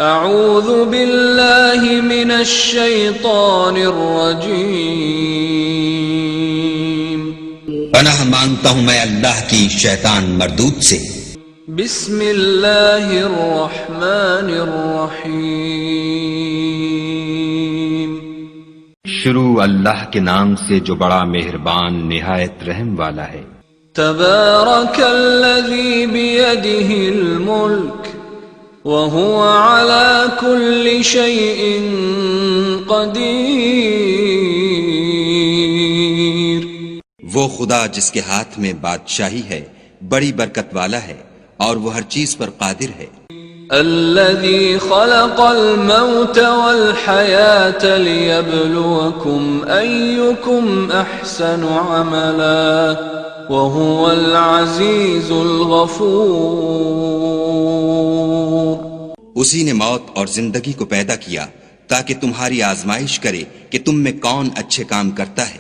اعوذ باللہ من الشیطان الرجیم، پناہ مانگتا ہوں میں اللہ کی شیطان مردود سے۔ بسم اللہ الرحمن الرحیم، شروع اللہ کے نام سے جو بڑا مہربان نہایت رحم والا ہے۔ تبارک الذی بیدہ الملک وهو على كل شيء قدیر، وہ خدا جس کے ہاتھ میں بادشاہی ہے بڑی برکت والا ہے اور وہ ہر چیز پر قادر ہے۔ الذي خلق الموت والحياة ليبلوكم أيكم أحسن عملا وهو العزيز الغفور، اسی نے موت اور زندگی کو پیدا کیا تاکہ تمہاری آزمائش کرے کہ تم میں کون اچھے کام کرتا ہے،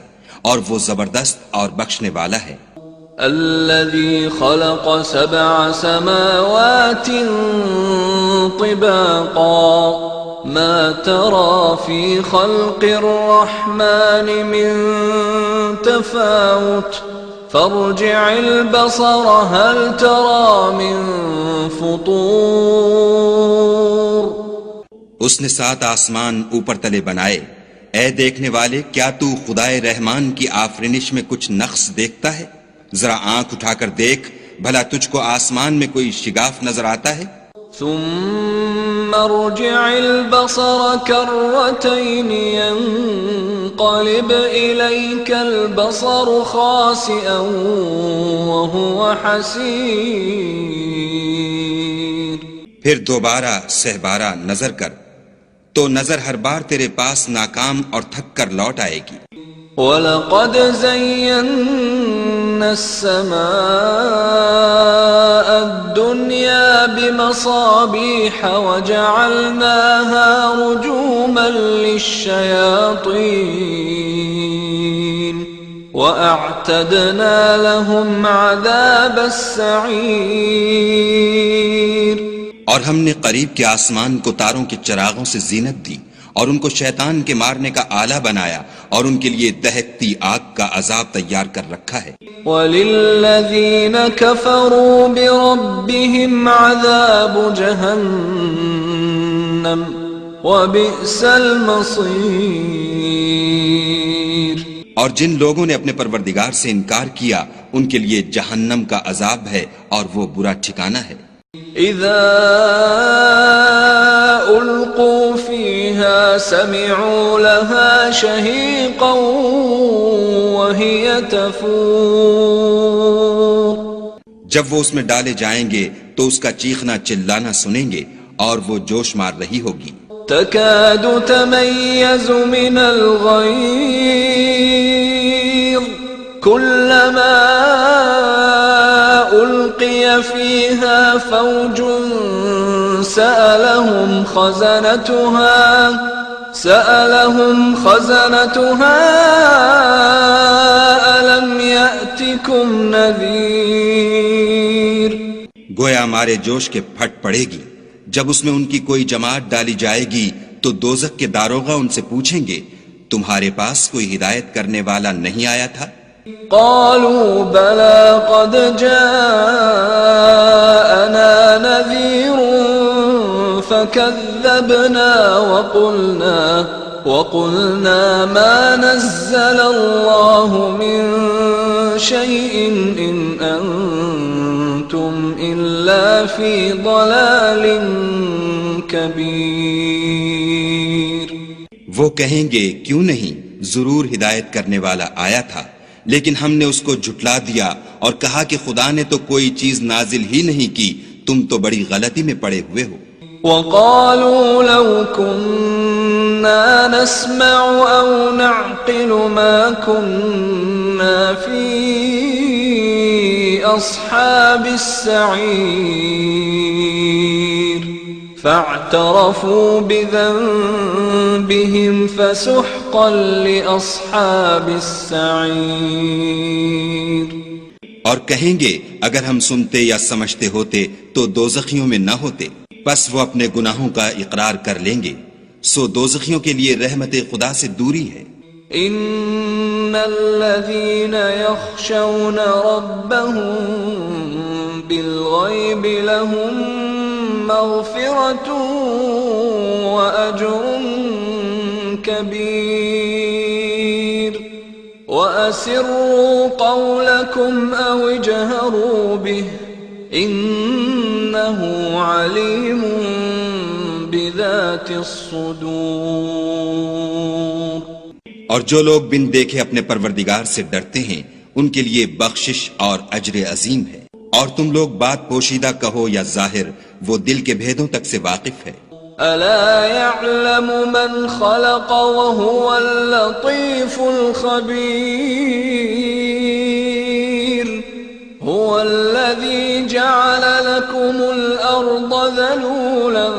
اور وہ زبردست اور بخشنے والا ہے۔ الذي خلق 7 سماوات طباقا ما ترى في خلق الرحمن من تفاوت فارجع البصر هل ترى من فطور، اس نے 7 آسمان اوپر تلے بنائے، اے دیکھنے والے کیا تو خدائے رحمان کی آفرینش میں کچھ نقص دیکھتا ہے؟ ذرا آنکھ اٹھا کر دیکھ بھلا تجھ کو آسمان میں کوئی شگاف نظر آتا ہے؟ ثم ارجع البصر كرتين ينقلب إليك البصر خاسئا وهو حسير، پھر دوبارہ سہبارہ نظر کر تو نظر ہر بار تیرے پاس ناکام اور تھک کر لوٹ آئے گی۔ وَلَقَدْ زَيَّنَّا السَّمَاءَ الدُّنْيَا بِمَصَابِيحَ وَجَعَلْنَاهَا رُجُومًا لِلشَّيَاطِينِ وَأَعْتَدْنَا لَهُمْ عَذَابَ السَّعِيرِ، اور ہم نے قریب کے آسمان کو تاروں کے چراغوں سے زینت دی اور ان کو شیطان کے مارنے کا آلہ بنایا اور ان کے لیے دہکتی آگ کا عذاب تیار کر رکھا ہے۔ وَلِلَّذِينَ كَفَرُوا بِرَبِّهِمْ عَذَابُ جَهَنَّمَ وَبِئْسَ الْمَصِيرُ، اور جن لوگوں نے اپنے پروردگار سے انکار کیا ان کے لیے جہنم کا عذاب ہے اور وہ برا ٹھکانہ ہے۔ اذا القوا فيها سمعوا لها شهيقا وهي تفور، جب وہ اس میں ڈالے جائیں گے تو اس کا چیخنا چلانا سنیں گے اور وہ جوش مار رہی ہوگی۔ تكاد تميز من الغيظ كلما ألقي فيها فوج سألهم خزنتها ألم يأتكم نذير، گویا مارے جوش کے پھٹ پڑے گی جب اس میں ان کی کوئی جماعت ڈالی جائے گی تو دوزخ کے داروغہ ان سے پوچھیں گے تمہارے پاس کوئی ہدایت کرنے والا نہیں آیا تھا؟ قالوا بلى قد جاءنا نذير فكذبنا وقلنا ما نزل الله من شيء إن أنتم إلا في ضلال كبير، وہ کہیں گے کیوں نہیں، ضرور ہدایت کرنے والا آیا تھا لیکن ہم نے اس کو جھٹلا دیا اور کہا کہ خدا نے تو کوئی چیز نازل ہی نہیں کی، تم تو بڑی غلطی میں پڑے ہوئے ہو۔ وَقَالُوا لَوْ كُنَّا نَسْمَعُ أَوْ نَعْقِلُ مَا كُنَّا فِي أَصْحَابِ السَّعِيرِ فَاعْتَرَفُوا بِذَنبِهِمْ فَسُحْقًا لِأَصْحَابِ السَّعِيرِ، اور کہیں گے اگر ہم سنتے یا سمجھتے ہوتے تو دوزخیوں میں نہ ہوتے۔ پس وہ اپنے گناہوں کا اقرار کر لیں گے، سو دوزخیوں کے لیے رحمت خدا سے دوری ہے۔ ان الذين يخشون ربهم بالغيب لهم مغفرة واجر كبير واسروا قولكم او اجهروا به انه عليم بذات الصدور۔ اور جو لوگ بن دیکھے اپنے پروردگار سے ڈرتے ہیں ان کے لیے بخشش اور اجر عظیم ہے۔ اور تم لوگ بات پوشیدہ کہو یا ظاہر، وہ دل کے بھیدوں تک سے واقف ہے۔ الا يعلم من خلق وهو اللطيف الخبير هو الذي جعل لكم الارض ذلولا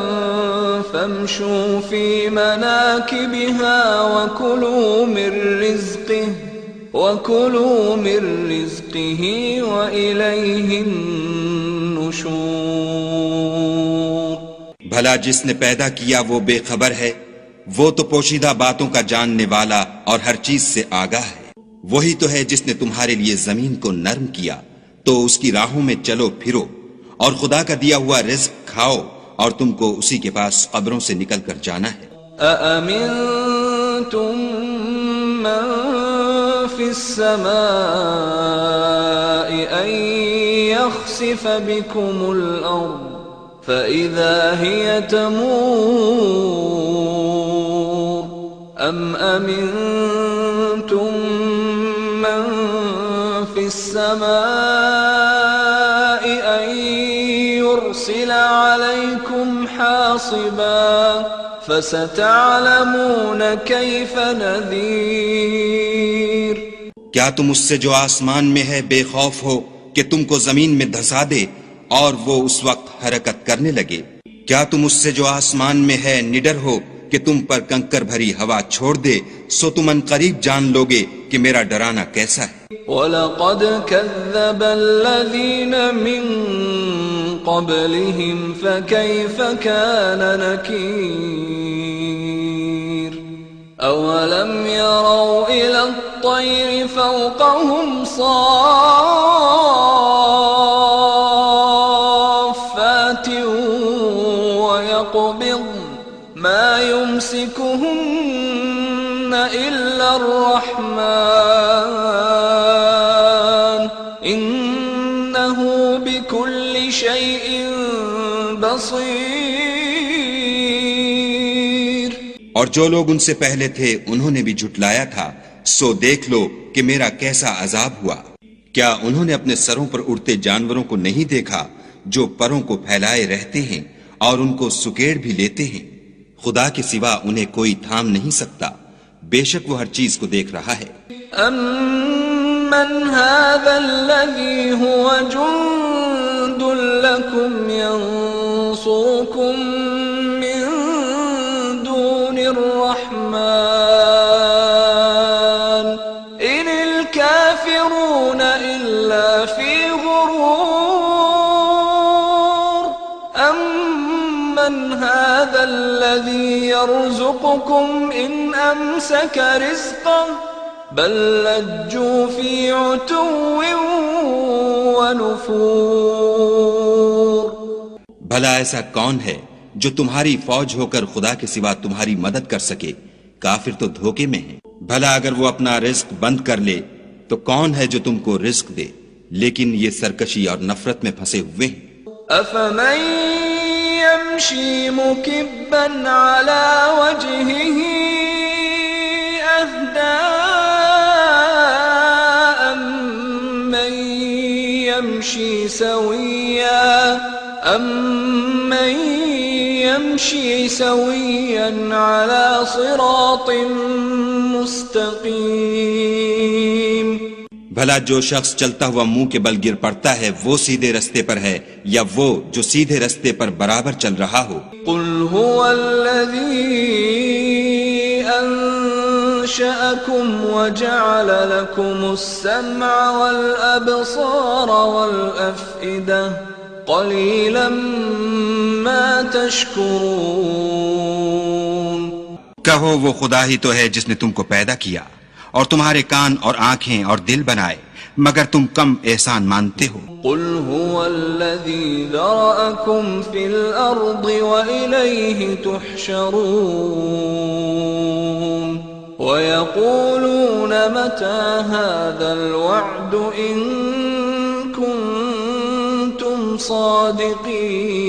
فامشوا في مناكبها وكلوا من رزقه وإليه النشور۔ بھلا جس نے پیدا کیا وہ بے خبر ہے؟ وہ تو پوشیدہ باتوں کا جاننے والا اور ہر چیز سے آگاہ ہے۔ وہی تو ہے جس نے تمہارے لیے زمین کو نرم کیا، تو اس کی راہوں میں چلو پھرو، اور خدا کا دیا ہوا رزق کھاؤ، اور تم کو اسی کے پاس قبروں سے نکل کر جانا ہے۔ أأمنتم من في السماء أن يخسف بكم الأرض فإذا هي تمور أم أمنتم من في السماء أن يرسل عليكم حاصبا فستعلمون كيف نذير۔ کیا تم اس سے جو آسمان میں ہے بے خوف ہو کہ تم کو زمین میں دھسا دے اور وہ اس وقت حرکت کرنے لگے؟ کیا تم اس سے جو آسمان میں ہے نڈر ہو کہ تم پر کنکر بھری ہوا چھوڑ دے؟ سو تم ان قریب جان لوگے کہ میرا ڈرانا کیسا ہے۔ وَلَقَدْ كَذَّبَ الَّذِينَ مِن قَبْلِهِمْ فَكَيْفَ كَانَ نَكِيرِ أَوَلَمْ يَرَوْا إِلَى الطَّيْرِ فَوْقَهُمْ صَافَّاتٍ وَيَقْبِضْنَ مَا يُمْسِكُهُنَّ إِلَّا الرَّحْمَنُ إِنَّهُ بِكُلِّ شَيْءٍ بَصِيرٌ۔ اور جو لوگ ان سے پہلے تھے انہوں نے بھی جھٹلایا تھا، سو دیکھ لو کہ میرا کیسا عذاب ہوا۔ کیا انہوں نے اپنے سروں پر اڑتے جانوروں کو نہیں دیکھا جو پروں کو پھیلائے رہتے ہیں اور ان کو سکیڑ بھی لیتے ہیں؟ خدا کے سوا انہیں کوئی تھام نہیں سکتا، بے شک وہ ہر چیز کو دیکھ رہا ہے۔ أَمَّنْ هَذَا الَّذِي هُوَ جُنْدٌ لَكُمْ يَنْصُرُكُمْ مِنْ دُونِ الرَّحْمَنِ إِنِ الْكَافِرُونَ إِلَّا فِي غُرُورٍ أَمَّنْ هَذَا الَّذِي يَرْزُقُكُمْ إِنْ أَمْسَكَ رِزْقَهُ بل لجوا في عتو ونفور۔ بھلا ایسا کون ہے جو تمہاری فوج ہو کر خدا کے سوا تمہاری مدد کر سکے؟ کافر تو دھوکے میں ہیں۔ بھلا اگر وہ اپنا رزق بند کر لے تو کون ہے جو تم کو رزق دے؟ لیکن یہ سرکشی اور نفرت میں پھنسے ہوئے ہیں۔ أفمن يمشي مكبا على وجهه أهدى أمن يمشي سويا على صراط مستقيم۔ بھلا جو شخص چلتا ہوا منہ کے بل گر پڑتا ہے وہ سیدھے رستے پر ہے یا وہ جو سیدھے رستے پر برابر چل رہا ہو؟ قل هو الذي أنشأكم وجعل لكم السمع والأبصار والأفئدة قليلا ما تشكرون کہو وہ خدا ہی تو ہے جس نے تم کو پیدا کیا اور تمہارے کان اور آنکھیں اور دل بنائے، مگر تم کم احسان مانتے ہو۔ قل هو الذي ذرأكم في الأرض وإليه تحشرون ويقولون متى هذا الوعد إن كنتم صادقين۔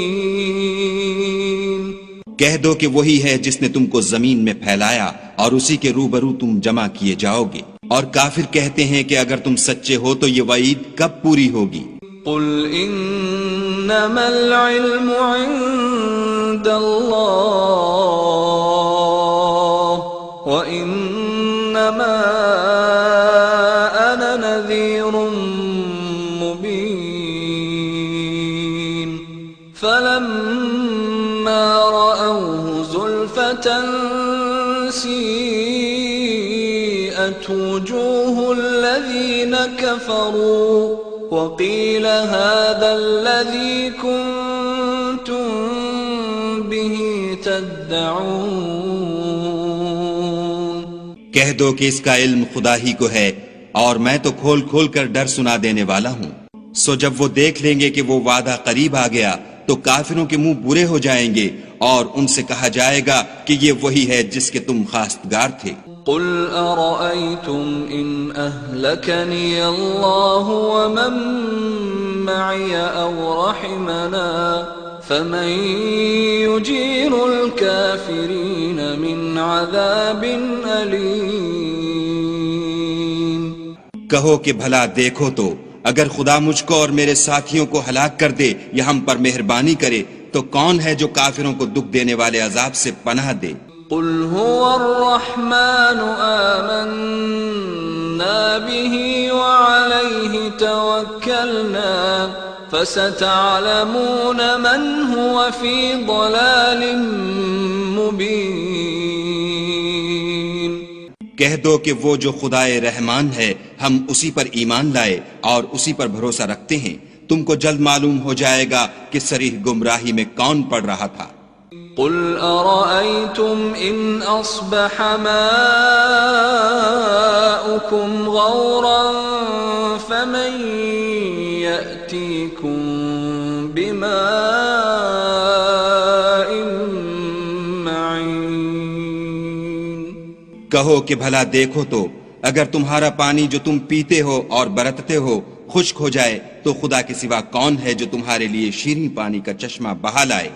کہہ دو کہ وہی ہے جس نے تم کو زمین میں پھیلایا اور اسی کے روبرو تم جمع کیے جاؤ گے، اور کافر کہتے ہیں کہ اگر تم سچے ہو تو یہ وعید کب پوری ہوگی؟ قل انما العلم عند اللہ وانما انا نذیر مبین فلما رأوه زلفة سیئت وجوه الذین کفروا وقیل هذا الذی کنتم به تدعون۔ کہہ دو کہ اس کا علم خدا ہی کو ہے اور میں تو کھول کھول کر ڈر سنا دینے والا ہوں۔ سو جب وہ دیکھ لیں گے کہ وہ وعدہ قریب آ گیا تو کافروں کے منہ برے ہو جائیں گے اور ان سے کہا جائے گا کہ یہ وہی ہے جس کے تم خواستگار تھے۔ قل ارأيتم ان اهلكني الله ومن معي او رحمنا فمن يجير الكافرين من عذاب أليم۔ کہو کہ بھلا دیکھو تو اگر خدا مجھ کو اور میرے ساتھیوں کو ہلاک کر دے یا ہم پر مہربانی کرے تو کون ہے جو کافروں کو دکھ دینے والے عذاب سے پناہ دے؟ قل هو الرحمن آمنا به وعليه توكلنا فستعلمون من هو في ضلال مبين۔ کہہ دو کہ وہ جو خدائے رحمان ہے ہم اسی پر ایمان لائے اور اسی پر بھروسہ رکھتے ہیں، تم کو جلد معلوم ہو جائے گا کہ صریح گمراہی میں کون پڑ رہا تھا۔ قل أرأيتم إن أصبح ماؤكم غورا فمن يأتيكم بماء معين۔ کہو کہ بھلا دیکھو تو اگر تمہارا پانی جو تم پیتے ہو اور برتتے ہو خشک ہو جائے تو خدا کے سوا کون ہے جو تمہارے لیے شیریں پانی کا چشمہ بہا لائے؟